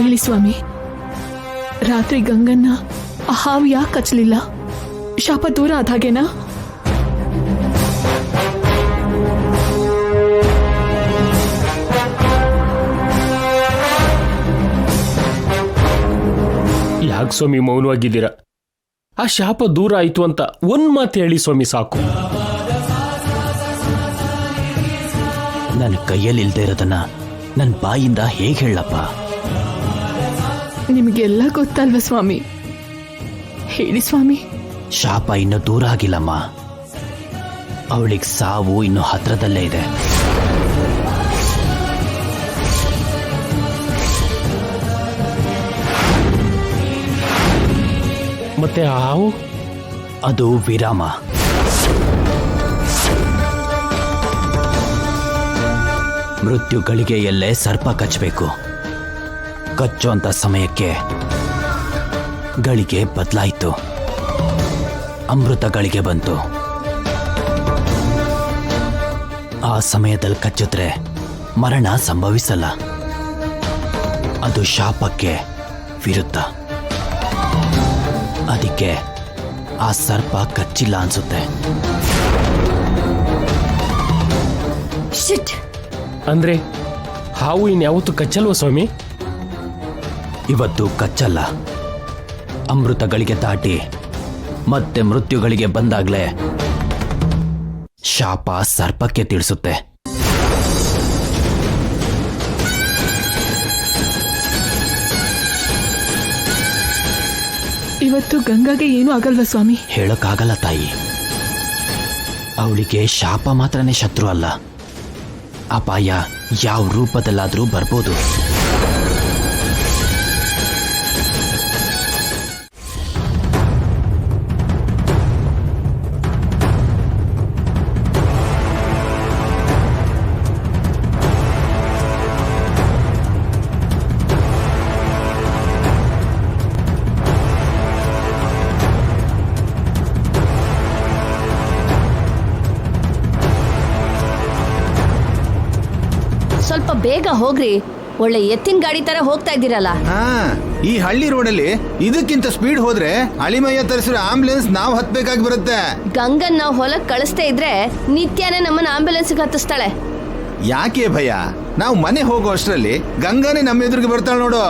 ಹೇಳಿ ಸ್ವಾಮಿ, ರಾತ್ರಿ ಗಂಗನ್ನ ಆ ಹಾವು ಯಾಕೆ ಕಚ್ಚಲಿಲ್ಲ? ಶಾಪ ದೂರ ಆದಾಗೇನಾ? ಯಾಕೆ ಸ್ವಾಮಿ ಮೌನವಾಗಿದ್ದೀರಾ? ಆ ಶಾಪ ದೂರ ಆಯ್ತು ಅಂತ ಒಂದ್ ಮಾತು ಹೇಳಿ ಸ್ವಾಮಿ, ಸಾಕು. ನನ್ನ ಕೈಯಲ್ಲಿ ಇಲ್ದೇ ಇರೋದನ್ನ ನನ್ನ ಬಾಯಿಂದ ಹೇಗೆ ಹೇಳಪ್ಪ? ನಿಮಗೆಲ್ಲ ಗೊತ್ತಲ್ವ ಸ್ವಾಮಿ, ಹೇಳಿ ಸ್ವಾಮಿ. ಶಾಪ ಇನ್ನೂ ದೂರ ಆಗಿಲ್ಲಮ್ಮ. ಅವಳಿಗೆ ಸಾವು ಇನ್ನು ಹತ್ರದಲ್ಲೇ ಇದೆ. ಮತ್ತೆ ಹಾವು? ಅದು ವಿರಾಮ. ಮೃತ್ಯು ಗಳಿಗೆಯಲ್ಲೇ ಸರ್ಪ ಕಚ್ಚಬೇಕು. ಕಚ್ಚುವಂತ ಸಮಯಕ್ಕೆ ಗಳಿಗೆ ಬದಲಾಯಿತು. ಅಮೃತ ಗಳಿಗೆ ಬಂತು. ಆ ಸಮಯದಲ್ಲಿ ಕಚ್ಚಿದ್ರೆ ಮರಣ ಸಂಭವಿಸಲ್ಲ. ಅದು ಶಾಪಕ್ಕೆ ವಿರುದ್ಧ. ಅದಕ್ಕೆ ಆ ಸರ್ಪ ಕಚ್ಚಿಲ್ಲ ಅನ್ಸುತ್ತೆ. ಅಂದ್ರೆ ಹಾವು ಇನ್ಯಾವತ್ತೂ ಕಚ್ಚಲ್ವ ಸ್ವಾಮಿ? ಇವತ್ತು ಕಚ್ಚಲ್ಲ. ಅಮೃತಗಳಿಗೆ ದಾಟಿ ಮತ್ತೆ ಮೃತ್ಯುಗಳಿಗೆ ಬಂದಾಗ್ಲೇ ಶಾಪ ಸರ್ಪಕ್ಕೆ ತಿಳಿಸುತ್ತೆ. ಇವತ್ತು ಗಂಗಾಗೆ ಏನೂ ಆಗಲ್ವ ಸ್ವಾಮಿ? ಹೇಳಕ್ಕಾಗಲ್ಲ ತಾಯಿ. ಅವಳಿಗೆ ಶಾಪ ಮಾತ್ರನೇ ಶತ್ರು ಅಲ್ಲ. ಅಪಾಯ ಯಾವ ರೂಪದಲ್ಲಾದ್ರೂ ಬರ್ಬೋದು. ಸ್ವಲ್ಪ ಬೇಗ ಹೋಗ್ರಿ, ಒಳ್ಳೆ ಎತ್ತಿನ ಗಾಡಿ ತರ ಹೋಗ್ತಾ ಇದ್ದೀರಲ್ಲ. ಈ ಹಳ್ಳಿ ರೋಡಲ್ಲಿ ಇದಕ್ಕಿಂತ ಸ್ಪೀಡ್ ಹೋದ್ರೆ ಅಳಿಮಯ್ಯ ತರಿಸಿರೋ ಆಂಬುಲೆನ್ಸ್ ನಾವು ಹತ್ಬೇಕಾಗಿ ಬರುತ್ತೆ. ಗಂಗನ್ ನಾವು ಹೊಲಕ್ ಕಳಿಸ್ತಾ ಇದ್ರೆ ನಿತ್ಯನೇ ನಮ್ಮನ್ನ ಆಂಬ್ಯುಲೆನ್ಸ್ ಹತ್ತಿಸ್ತಾಳೆ. ಯಾಕೆ ಭಯ? ನಾವು ಮನೆ ಹೋಗೋ ಅಷ್ಟರಲ್ಲಿ ಗಂಗಾನೇ ನಮ್ಮ ಎದುರಿಗೆ ಬರ್ತಾಳೆ ನೋಡು.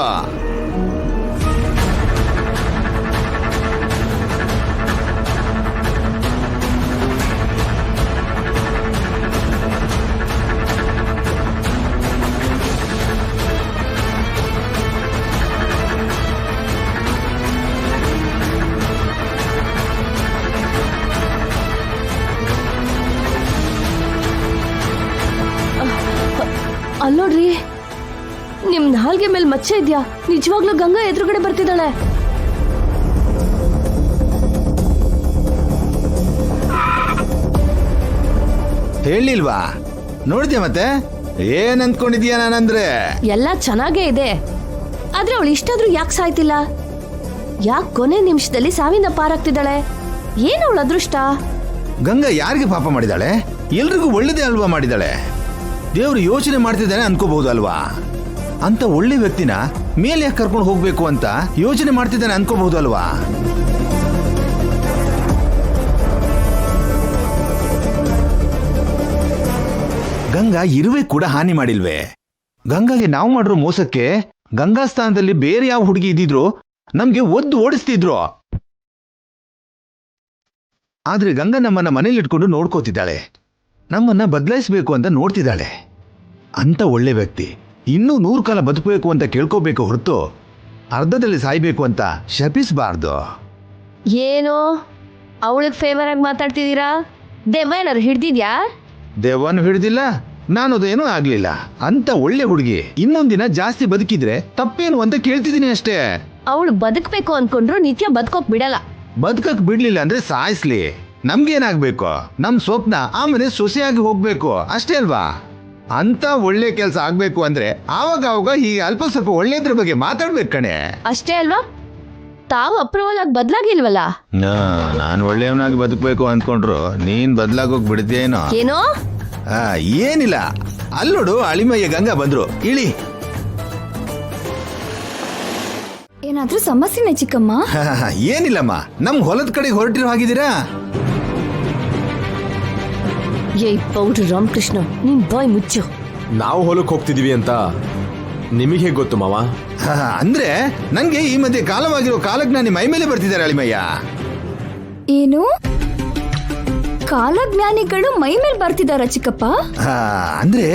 ಅಲ್ಲೋಡ್ರಿ, ನಿಮ್ ನಾಲ್ಗೆ ಮೇಲೆ ಮಚ್ಚೆ ಇದ್ಯಾ? ನಿಜವಾಗ್ಲೂ ಗಂಗಾ ಎದುರುಗಡೆ ಬರ್ತಿದ್ದಾಳೆ. ಹೇಳಿಲ್ವಾ? ನೋಡಿದ್ಯಾ ಮತ್ತೆ? ಏನ್ ಅಂದ್ಕೊಂಡಿದ್ಯಾ ನಾನಂದ್ರೆ? ಎಲ್ಲ ಚೆನ್ನಾಗೇ ಇದೆ, ಆದ್ರೆ ಅವಳು ಇಷ್ಟಾದ್ರೂ ಯಾಕೆ ಸಾಯ್ತಿಲ್ಲ? ಯಾಕೆ ಕೊನೆ ನಿಮಿಷದಲ್ಲಿ ಸಾವಿನ ಪಾರಾಗ್ತಿದ್ದಾಳೆ? ಏನ್ ಅವಳ ಅದೃಷ್ಟ? ಗಂಗಾ ಯಾರಿಗೆ ಪಾಪ ಮಾಡಿದಾಳೆ? ಎಲ್ರಿಗೂ ಒಳ್ಳೇದೇ ಅಲ್ವಾ ಮಾಡಿದಾಳೆ. ದೇವ್ರು ಯೋಚನೆ ಮಾಡ್ತಿದ್ದಾನೆ ಅನ್ಕೋಬಹುದು ಅಲ್ವಾ? ಅಂತ ಒಳ್ಳೆ ವ್ಯಕ್ತಿನ ಮೇಲೆ ಯಾಕೆ ಕರ್ಕೊಂಡು ಹೋಗ್ಬೇಕು ಅಂತ ಯೋಚನೆ ಮಾಡ್ತಿದ್ದಾನೆ ಅನ್ಕೋಬಹುದು ಅಲ್ವಾ? ಗಂಗಾ ಇರುವೆ ಕೂಡ ಹಾನಿ ಮಾಡಿಲ್ವೇ? ಗಂಗಾಗೆ ನಾವು ಮಾಡಿರೋ ಮೋಸಕ್ಕೆ ಗಂಗಾ ಸ್ಥಾನದಲ್ಲಿ ಬೇರೆ ಯಾವ ಹುಡುಗಿ ಇದ್ದಿದ್ರು ನಮ್ಗೆ ಒದ್ದು ಓಡಿಸ್ತಿದ್ರು. ಆದ್ರೆ ಗಂಗಾ ನಮ್ಮನ್ನ ಮನೇಲಿ ಇಟ್ಕೊಂಡು ನೋಡ್ಕೋತಿದ್ದಾಳೆ, ನಮ್ಮನ್ನ ಬದಲಾಯಿಸಬೇಕು ಅಂತ ನೋಡ್ತಿದ್ದಾಳೆ. ಅಂತ ಒಳ್ಳೆ ವ್ಯಕ್ತಿ ಇನ್ನೂ 100 ಕಾಲ ಬದುಕಬೇಕು ಅಂತ ಕೇಳ್ಕೋಬೇಕು ಹೊರತು ಅರ್ಧದಲ್ಲಿ ಸಾಯ್ಬೇಕು ಅಂತ ಶಪಿಸಬಾರ್ದು. ಏನೋ ಅವಳಿಗೆ ಫೇವರ್ ಆಗಿ ಮಾತಾಡ್ತಿದ್ದೀರಾ? ದೆವ್ವ ಏನಾರು ಹಿಡ್ದಿದ್ಯಾ? ದೆವ್ವನು ಹಿಡ್ದಿಲ್ಲ, ನಾನು ಅದೇನೂ ಆಗ್ಲಿಲ್ಲ. ಅಂತ ಒಳ್ಳೆ ಹುಡುಗಿ ಇನ್ನೊಂದಿನ ಜಾಸ್ತಿ ಬದುಕಿದ್ರೆ ತಪ್ಪೇನು ಅಂತ ಕೇಳ್ತಿದ್ದೀನಿ ಅಷ್ಟೇ. ಅವಳು ಬದುಕಬೇಕು ಅನ್ಕೊಂಡ್ರು ನಿತ್ಯ ಬದುಕೋಕ್ ಬಿಡಲ್ಲ. ಬದುಕಕ್ ಬಿಡ್ಲಿಲ್ಲ ಅಂದ್ರೆ ಸಾಯಿಸ್ಲಿ, ನಮ್ಗೇನಾಗ್ಬೇಕು? ನಮ್ ಸ್ವಪ್ನ ಆಮೇಲೆ ಸೊಸೆಯಾಗಿ ಹೋಗ್ಬೇಕು ಅಷ್ಟೇ ಅಲ್ವಾ? ಅಂತ ಒಳ್ಳೆ ಕೆಲಸ ಆಗ್ಬೇಕು ಅಂದ್ರೆ ಆವಾಗ ಹೀಗೆ ಅಲ್ಪ ಸ್ವಲ್ಪ ಒಳ್ಳೇದ್ರ ಬಗ್ಗೆ ಮಾತಾಡ್ಬೇಕು ಕಣೆ. ಅಷ್ಟೇ ಅಲ್ವಾ? ತಾವು ಅಪ್ರೂವಲ್ ಆಗಿ ಬದಲಾಗಿಲ್ವಲ್ಲ. ನಾನು ಒಳ್ಳೆಯವನಾಗಿ ಬದುಕಬೇಕು ಅಂದ್ಕೊಂಡ್ರು ನೀನ್ ಬದಲಾಗೋಗ್ ಬಿಡ್ತೇನೋ? ಏನೋ ಏನಿಲ್ಲ, ಅಲ್ಲೋಡು ಅಳಿಮಯ್ಯ ಗಂಗಾ ಬಂದ್ರು, ಇಳಿ. ಏನಾದ್ರೂ ಸಮಸ್ಯೆನೇ ಚಿಕ್ಕಮ್ಮ? ಏನಿಲ್ಲಮ್ಮ, ನಮ್ ಹೊಲದ ಕಡೆಗೆ ಹೊರಟಿರೋ ಹಾಗಿದ್ದೀರಾ? ಏಯ್ ಪೌಡ್ರು ರಾಮಕೃಷ್ಣ, ನೀನ್ ಬಾಯ್ ಮುಚ್ಚು. ನಾವು ಹೊಲಕ್ಕೆ ಹೋಗ್ತಿದೀವಿ ಅಂತ ನಿಮಗೆ ಹೇಗೆ ಗೊತ್ತು ಮಾವ? ಅಂದ್ರೆ ನಂಗೆ ಈ ಮಧ್ಯೆ ಕಾಲವಾಗಿರೋ ಕಾಲಜ್ಞಾನಿ ಮೈ ಮೇಲೆ ಬರ್ತಿದ್ದಾರೆ ಅಳಿಮಯ್ಯ. ಏನು ಕಾಲಜ್ಞಾನಿಗಳು ಮೈ ಮೇಲೆ ಬರ್ತಿದಾರ ಚಿಕ್ಕಪ್ಪ? ಅಂದ್ರೆ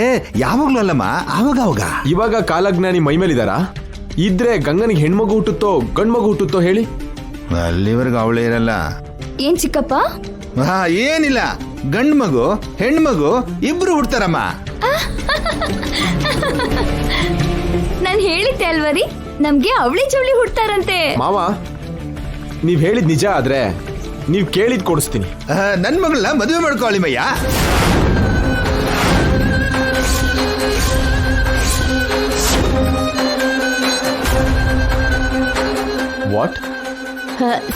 ಯಾವಾಗ್ಲೂ ಅಲ್ಲಮ್ಮ, ಆವಾಗ ಇವಾಗ ಕಾಲಜ್ಞಾನಿ ಮೈ ಮೇಲಿದಾರಾ? ಇದ್ರೆ ಗಂಗನಿಗೆ ಹೆಣ್ಮಗು ಹುಟ್ಟುತ್ತೋ ಗಂಡ್ಮಗು ಹುಟ್ಟುತ್ತೋ ಹೇಳಿ? ಅಲ್ಲಿವರೆಗೂ ಅವಳೇ ಇರಲ್ಲ. ಏನ್ ಚಿಕ್ಕಪ್ಪ? ಏನಿಲ್ಲ, ಗಂಡ್ ಮಗು ಹೆಣ್ಮಗು ಇಬ್ರು ಹುಡ್ತಾರಮ್ಮ. ನಾನ್ ಹೇಳಿದ್ದೆ ಅಲ್ವರಿ, ನಮ್ಗೆ ಅವಳಿ ಜವಳಿ ಹುಡ್ತಾರಂತೆ. ಮಾವ, ನೀವ್ ಹೇಳಿದ್ ನಿಜ ಆದ್ರೆ ನೀವ್ ಕೇಳಿದ್ ಕೊಡಿಸ್ತೀನಿ. ನನ್ ಮಗಳನ್ನ ಮದುವೆ ಮಾಡ್ಕೊ ಅಳಿಮಯ್ಯ. ವಾಟ್?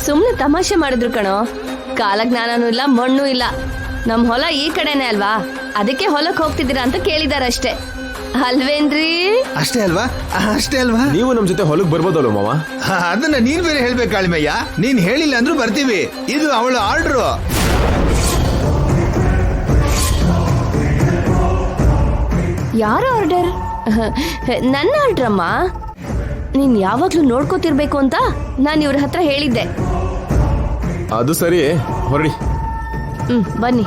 ಸುಮ್ನೆ ತಮಾಷೆ ಮಾಡಿದ್ರು ಕಣೋ. ಕಾಲಜ್ಞಾನನೂ ಇಲ್ಲ, ಮಣ್ಣು ಇಲ್ಲ. ನಮ್ ಹೊಲ ಈ ಕಡೆನೆ ಅಲ್ವಾ, ಅದಕ್ಕೆ ಹೊಲಕ್ ಹೋಗ್ತಿದ್ದೀರಾ ಅಂತ ಕೇಳಿದಾರಷ್ಟೇ, ಅಲ್ವೇನ್ರಿ? ಅಷ್ಟೇ ಅಲ್ವಾ? ನೀವು ನಮ್ ಜೊತೆ ಹೊಲಕ್ ಬರ್ಬೋದಲ್ವ ಮಾವ? ಅದನ್ನ ನೀನ್ ಬೇರೆ ಹೇಳ್ಬೇಕು ಅಳಿಮಯ್ಯ. ನೀನ್ ಹೇಳಿಲ್ಲ ಅಂದ್ರೂ ಬರ್ತೀವಿ, ಇದು ಅವಳ ಆರ್ಡ್ರು. ಯಾರ ಆರ್ಡರ್? ನನ್ನ ಆರ್ಡ್ರಮ್ಮ. ನೀನ್ ಯಾವಾಗ್ಲೂ ನೋಡ್ಕೋತಿರ್ಬೇಕು ಅಂತ ನಾನು ಇವ್ರ ಹತ್ರ ಹೇಳಿದ್ದೆ. ಅದು ಸರಿ, ಹೊರಡಿ. ಬನ್ನಿ.